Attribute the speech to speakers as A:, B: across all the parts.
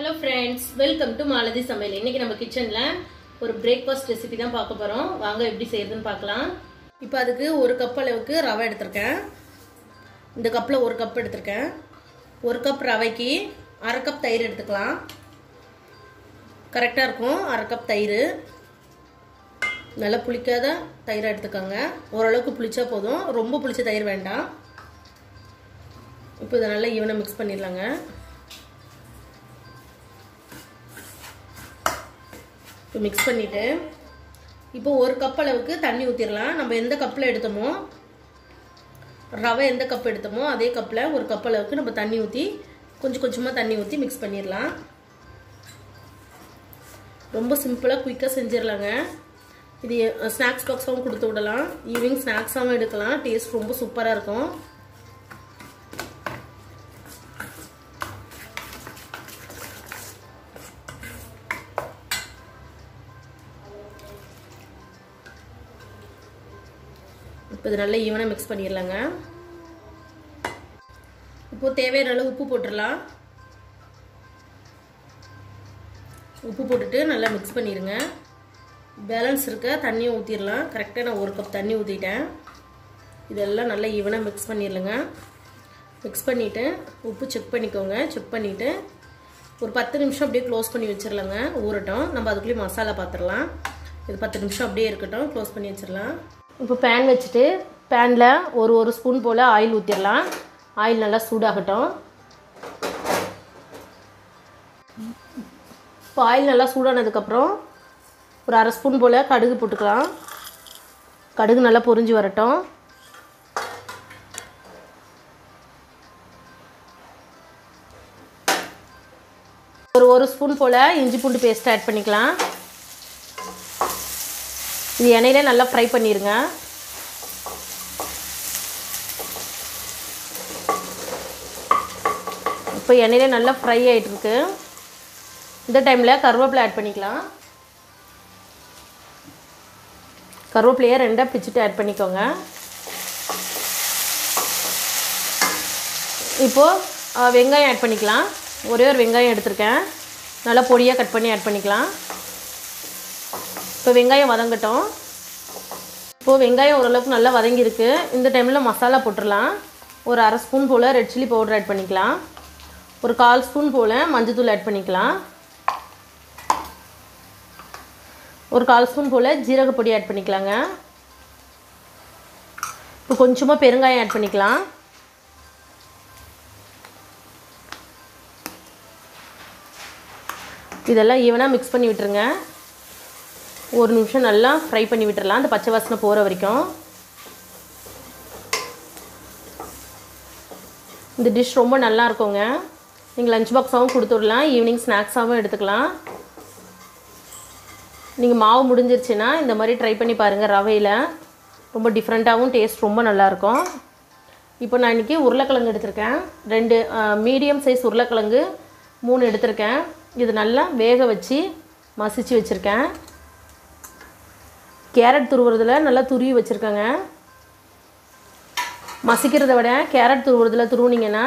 A: Hello friends, welcome to malathi samayal. இன்னைக்கு நம்ம கிச்சன்ல ஒரு பிரேக்ஃபாஸ்ட் ரெசிபி தான் பார்க்க போறோம். வாங்க எப்படி செய்யறதுன்னு பார்க்கலாம். இப்போ அதுக்கு 1 கப் அளவுக்கு ரவை எடுத்துர்க்கேன். இந்த கப்ல 1 கப் எடுத்துர்க்கேன். 1 கப் ரவைக்கு 1/2 கப் தயிர் எடுத்துக்கலாம். கரெக்ட்டா இருக்கும். 1/2 கப் தயிர். நல்லா புளிக்காத தயிர் எடுத்துக்கங்க. ஓரளவுக்கு புளிச்சா போதும். ரொம்ப புளிச்ச தயிர் வேண்டாம். இப்போ இத நல்லா ஈவனா mix பண்ணிரலாங்க. இப்போ mix பண்ணிட்டு இப்போ 1 கப் அளவுக்கு தண்ணி ஊத்திரலாம். நம்ம எந்த கப்ல எடுத்தோமோ ரவை எந்த கப் எடுத்தோமோ அதே கப்ல 1 கப் அளவுக்கு நம்ம தண்ணி ஊத்தி கொஞ்சம் கொஞ்சமா தண்ணி ஊத்தி mix பண்ணிரலாம். ரொம்ப சிம்பிளா குயிக்கா செஞ்சிரலாங்க. இது ஸ்நாக்ஸ் பாக்ஸாவும் கொடுத்து விடலாம். ஈவினிங் ஸ்நாக்ஸாவும் எடுக்கலாம். டேஸ்ட் ரொம்ப சூப்பரா இருக்கும். இப்போ இது நல்லா ஈவனா mix பண்ணிரலாங்க. இப்போ தேவையான அளவு உப்பு போட்டுறலாம். உப்பு போட்டுட்டு நல்லா mix பண்ணிருங்க. பேலன்ஸ் இருக்க தண்ணியை ஊத்திரலாம். கரெக்ட்டா நான் 1 கப் தண்ணி ஊத்திட்டேன். இதெல்லாம் நல்லா ஈவனா mix பண்ணிரலாங்க. mix பண்ணிட்டு உப்பு செக் பண்ணிக்கோங்க. செக் பண்ணிட்டு ஒரு 10 நிமிஷம் அப்படியே க்ளோஸ் பண்ணி வச்சிரலாங்க. ஊறட்டும். நம்ம அதுக்குள்ள மசாலா பாத்துறலாம். இது 10 நிமிஷம் அப்படியே இருக்கட்டும். க்ளோஸ் பண்ணி வச்சிரலாம். இப்போ pan வச்சிட்டு panல ஒரு ஸ்பூன் போல ஆயில் ஊத்திரலாம். ஆயில் நல்லா சூடாகட்டும். இப்போ ஆயில் நல்லா சூடானதுக்கு அப்புறம் ஒரு 1/2 ஸ்பூன் போல கடுகு போட்டுக்கலாம். கடுகு நல்லா பொரிஞ்சு வரட்டும். ஒரு ஸ்பூன் போல இஞ்சி பூண்டு பேஸ்ட் ஆட் பண்ணிக்கலாம். இது எண்ணெயிலே நல்லா ஃப்ரை பண்ணிருங்க. இப்போ எண்ணெயிலே நல்லா ஃப்ரை ஆயிட்டு இருக்கு. இந்த டைம்ல கருவேப்பிலை ஆட் பண்ணிக்கலாம். கருவேப்பிலையை 2ஆ பிச்சிட்டு ஆட் பண்ணிக்கோங்க. இப்போ வெங்காயம் ஆட் பண்ணிக்கலாம். ஒரே ஒரு வெங்காயம் எடுத்துர்க்கேன். நல்லா பொடியா கட் பண்ணி ஆட் பண்ணிக்கலாம். இப்போ வெங்காயம் வதங்கட்டும். இப்போ வெங்காயம் ஓரளவுக்கு நல்லா வதங்கி இருக்கு. இந்த டைம்ல மசாலா போட்டுறலாம். ஒரு 1/2 ஸ்பூன் போல ரெட் சில்லி பவுடர் ஆட் பண்ணிக்கலாம். ஒரு 1/4 ஸ்பூன் போல மஞ்சள் தூள் ஆட் பண்ணிக்கலாம். ஒரு 1/4 ஸ்பூன் போல ஜீரக பொடி ஆட் பண்ணிக்கலாங்க. இப்போ கொஞ்சமா பெருங்காயம் ஆட் பண்ணிக்கலாம். இதெல்லாம் ஈவனா mix பண்ணி விட்டுருங்க. ஒரு நிமிஷம் நல்லா ஃப்ரை பண்ணி விட்டுறலாம். அந்த பச்சை வாசனை போற வரைக்கும். இந்த டிஷ் ரொம்ப நல்லா இருக்குங்க. நீங்க லஞ்ச் பாக்ஸாவும் கொடுத்து விடலாம். ஈவினிங் ஸ்நாக்ஸாவும் எடுத்துக்கலாம். நீங்க மாவு முடிஞ்சிருச்சுனா இந்த மாதிரி ட்ரை பண்ணி பாருங்க. ரவையில ரொம்ப டிஃபரண்டாவும் டேஸ்ட் ரொம்ப நல்லா இருக்கும். இப்போ நான் இன்னைக்கு உருளைக்கிழங்கு எடுத்துர்க்கேன். 2 மீடியம் சைஸ் உருளைக்கிழங்கு 3 எடுத்துர்க்கேன். இது நல்லா வேக வச்சு மசிச்சு வச்சிருக்கேன். கேரட் துருவுறதுல நல்லா துருவி வச்சிருக்கேங்க. மசிக்கிறத விட கேரட் துருவுறதுல துருவுனீங்கன்னா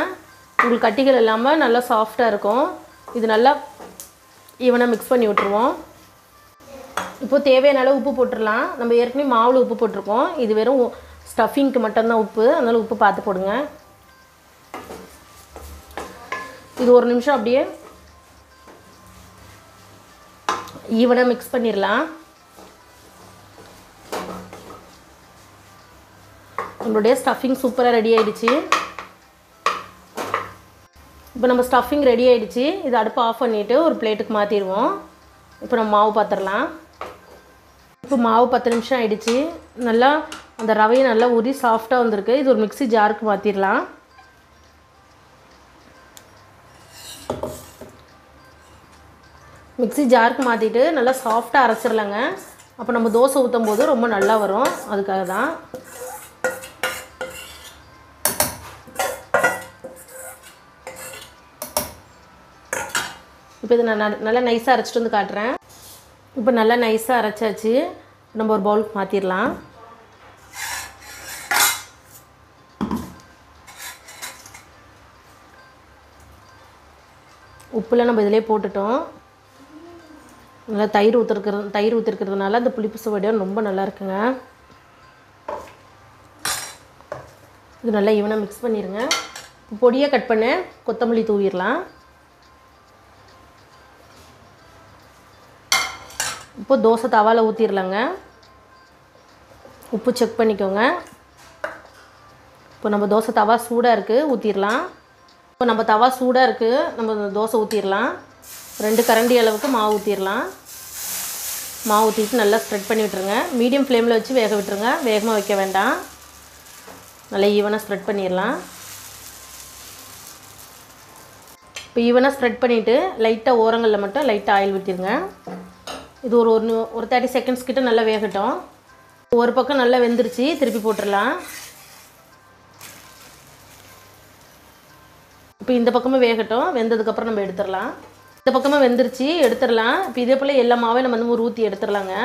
A: உங்களுக்கு கட்டிகள் இல்லாம நல்லா சாஃப்ட்டா இருக்கும். இது நல்லா ஈவனா mix பண்ணி விட்டுருவோம். இப்போ தேவையான அளவு உப்பு போட்டுறலாம். நம்ம ஏற்கனவே மாவுல உப்பு போட்டுருக்கோம். இது வெறும் ஸ்டஃபிங்க்கு மட்டும் தான் உப்பு. அதனால உப்பு பார்த்து போடுங்க. இது ஒரு நிமிஷம் அப்படியே ஈவனா mix பண்ணிரலாம். நம்மளுடைய ஸ்டஃபிங் சூப்பரா ரெடி ஆயிடுச்சு. இப்போ நம்ம ஸ்டஃபிங் ரெடி ஆயிடுச்சு. இது அடுப்பு ஆஃப் பண்ணிட்டு ஒரு பிளேட்டுக்கு மாத்திடுவோம். இப்போ நம்ம மாவு பாத்திரலாம். இப்போ மாவு 10 நிமிஷம் ஆயிடுச்சு. நல்லா அந்த ரவையை நல்லா ஊறி சாஃப்ட்டா வந்திருக்கு. இது ஒரு மிக்ஸி ஜாருக்கு மாத்திரலாம். மிக்ஸி ஜாருக்கு மாத்திட்டு நல்லா சாஃப்ட்டா அரைச்சிரலாங்க. அப்போ நம்ம தோசை ஊத்தும் போது ரொம்ப நல்லா வரும். அதுக்காக தான். இப்போ இது நான் நல்லா நைஸா அரைச்சிட்டு வந்து காட்டுறேன். இப்போ நல்லா நைஸா அரைச்சாச்சு. நம்ம ஒரு பவுலுக்கு மாத்திரலாம். உப்பு உப்புலாம் நம்ம இதிலே போட்டுட்டோம். நல்லா தயிர் ஊற்றிருக்கிறதுனால அந்த புளிப்பு சுவையோட ரொம்ப நல்லா இருக்குங்க. இது நல்லா ஈவனாக மிக்ஸ் பண்ணிடுங்க. பொடியாக கட் பண்ண கொத்தமல்லி தூவிடலாம். இப்போ தோசை தவாவில் ஊற்றிடலாங்க. உப்பு செக் பண்ணிக்கோங்க. இப்போ நம்ம தோசை தவா சூடாக இருக்குது, ஊற்றிடலாம். இப்போ நம்ம தவா சூடாக இருக்குது, நம்ம தோசை ஊற்றிடலாம். 2 கரண்டி அளவுக்கு மாவு ஊற்றிடலாம். மாவு ஊற்றிட்டு நல்லா ஸ்ப்ரெட் பண்ணி விட்டுருங்க. மீடியம் ஃப்ளேமில் வச்சு வேக விட்டுருங்க, வேகமாக வைக்க வேண்டாம். நல்லா ஈவனாக ஸ்ப்ரெட் பண்ணிடலாம். இப்போ ஈவனாக ஸ்ப்ரெட் பண்ணிவிட்டு லைட்டாக ஓரங்களில் மட்டும் லைட்டாக ஆயில் ஊற்றிடுங்க. இது ஒரு 30 செகண்ட்ஸ் கிட்ட நல்லா வேகட்டும். ஒரு பக்கம் நல்லா வெந்துருச்சு, திருப்பி போட்டுடலாம். இப்போ இந்த பக்கமும் வேகட்டும், வெந்ததுக்கப்புறம் நம்ம எடுத்துடலாம். இந்த பக்கமாக வெந்துருச்சு, எடுத்துடலாம். இப்போ இதே போல் எல்லா மாவையும் நம்ம வந்து ஊற்றி எடுத்துடலாங்க.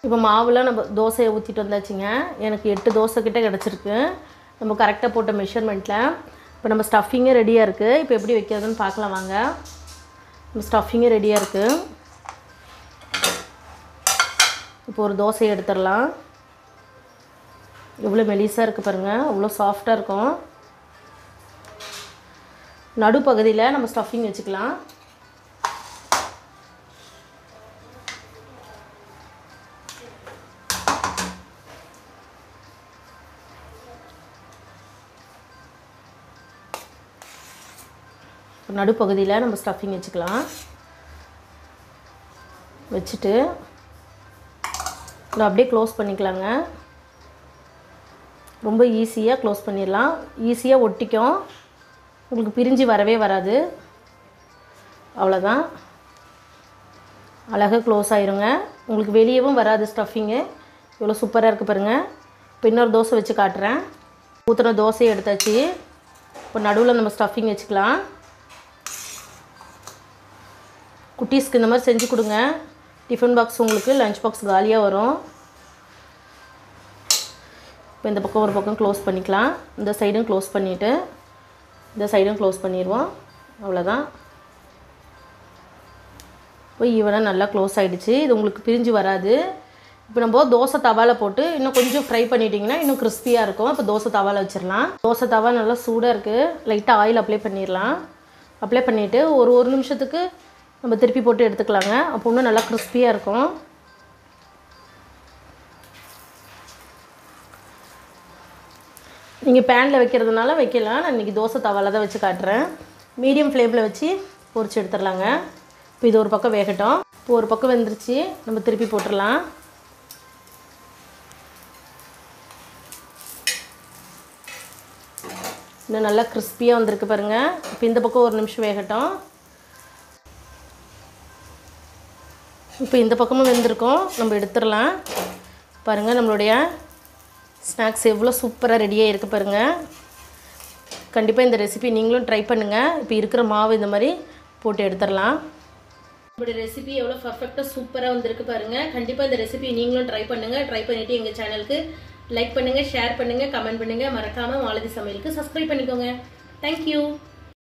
A: இப்போ மாவுலாம் நம்ம தோசையை ஊற்றிட்டு வந்தாச்சுங்க. எனக்கு 8 தோசை கிட்ட கிடச்சிருக்கு நம்ம கரெக்டாக போட்ட மெஷர்மெண்ட்டில். இப்போ நம்ம ஸ்டஃபிங்கே ரெடியாக இருக்குது. இப்போ எப்படி வைக்கிறதுன்னு பார்க்கலாம் வாங்க. நம்ம ஸ்டஃபிங்கே ரெடியாக இருக்குது. இப்போ ஒரு தோசையை எடுத்துடலாம். எவ்வளோ மெலிசாக இருக்குது பாருங்கள், அவ்வளோ சாஃப்டாக இருக்கும். நடுப்பகுதியில் நம்ம ஸ்டஃபிங் வச்சுக்கலாம். நடுப்பகுதியில் நம்ம ஸ்டஃபிங் வச்சுக்கலாம். வச்சுட்டு அப்படியே க்ளோஸ் பண்ணிக்கலாங்க. ரொம்ப ஈஸியாக க்ளோஸ் பண்ணிடலாம். ஈஸியாக ஒட்டிக்கும், உங்களுக்கு பிரிஞ்சு வரவே வராது. அவ்வளோதான், அழகாக க்ளோஸ் ஆயிருங்க. உங்களுக்கு வெளியவும் வராது ஸ்டஃபிங்கு. இவ்வளோ சூப்பராக இருக்குது பாருங்கள். இப்போ இன்னொரு தோசை வச்சு காட்டுறேன். ஊற்றின தோசையை எடுத்தாச்சு. இப்போ நடுவில் நம்ம ஸ்டஃபிங் வச்சுக்கலாம். குட்டீஸ்க்கு இந்த மாதிரி செஞ்சு கொடுங்க. டிஃபன் பாக்ஸ் உங்களுக்கு லஞ்ச் பாக்ஸ் காலியாக வரும். இப்போ இந்த பக்கம் ஒரு பக்கம் க்ளோஸ் பண்ணிக்கலாம். இந்த சைடும் க்ளோஸ் பண்ணிவிட்டு இந்த சைடும் க்ளோஸ் பண்ணிடுவோம். அவ்வளோதான். இப்போ ஈவனாக நல்லா க்ளோஸ் ஆகிடுச்சு. இது உங்களுக்கு பிரிஞ்சு வராது. இப்போ நம்ம தோசை தவாவில் போட்டு இன்னும் கொஞ்சம் ஃப்ரை பண்ணிட்டிங்கன்னா இன்னும் கிறிஸ்பியாக இருக்கும். இப்போ தோசை தவாவில் வச்சிடலாம். தோசை தவா நல்லா சூடாக இருக்குது. லைட்டாக ஆயில் அப்ளை பண்ணிடலாம். அப்ளை பண்ணிவிட்டு ஒரு நிமிஷத்துக்கு நம்ம திருப்பி போட்டு எடுத்துக்கலாங்க. அப்போ இன்னும் நல்லா கிறிஸ்பியாக இருக்கும். நீங்கள் பேனில் வைக்கிறதுனால வைக்கலாம். நான் இன்றைக்கி தோசை தவாவில் தான் வச்சு காட்டுறேன். மீடியம் ஃப்ளேமில் வச்சு பொரிச்சு எடுத்துடலாங்க. இப்போ இது ஒரு பக்கம் வேகட்டும். இப்போ ஒரு பக்கம் வெந்துருச்சு, நம்ம திருப்பி போட்டுடலாம். இன்னும் நல்லா கிறிஸ்பியாக வந்திருக்கு பாருங்கள். இப்போ இந்த பக்கம் ஒரு நிமிஷம் வேகட்டும். இப்போ இந்த பக்கமும் வெந்திருக்கும், நம்ம எடுத்துடலாம். பாருங்கள் நம்மளுடைய ஸ்நாக்ஸ் எவ்வளோ சூப்பராக ரெடியாக இருக்குது பாருங்கள். கண்டிப்பாக இந்த ரெசிபி நீங்களும் ட்ரை பண்ணுங்கள். இப்போ இருக்கிற மாவு இந்த மாதிரி போட்டு எடுத்துடலாம். நம்மளுடைய ரெசிபி எவ்வளோ பர்ஃபெக்டாக சூப்பராக வந்திருக்கு பாருங்கள். கண்டிப்பாக இந்த ரெசிபி நீங்களும் ட்ரை பண்ணுங்கள். ட்ரை பண்ணிவிட்டு எங்கள் சேனலுக்கு லைக் பண்ணுங்கள், ஷேர் பண்ணுங்கள், கமெண்ட் பண்ணுங்கள். மறக்காமல் மாலதி சமையலுக்கு சப்ஸ்கிரைப் பண்ணிக்கோங்க. தேங்க்யூ.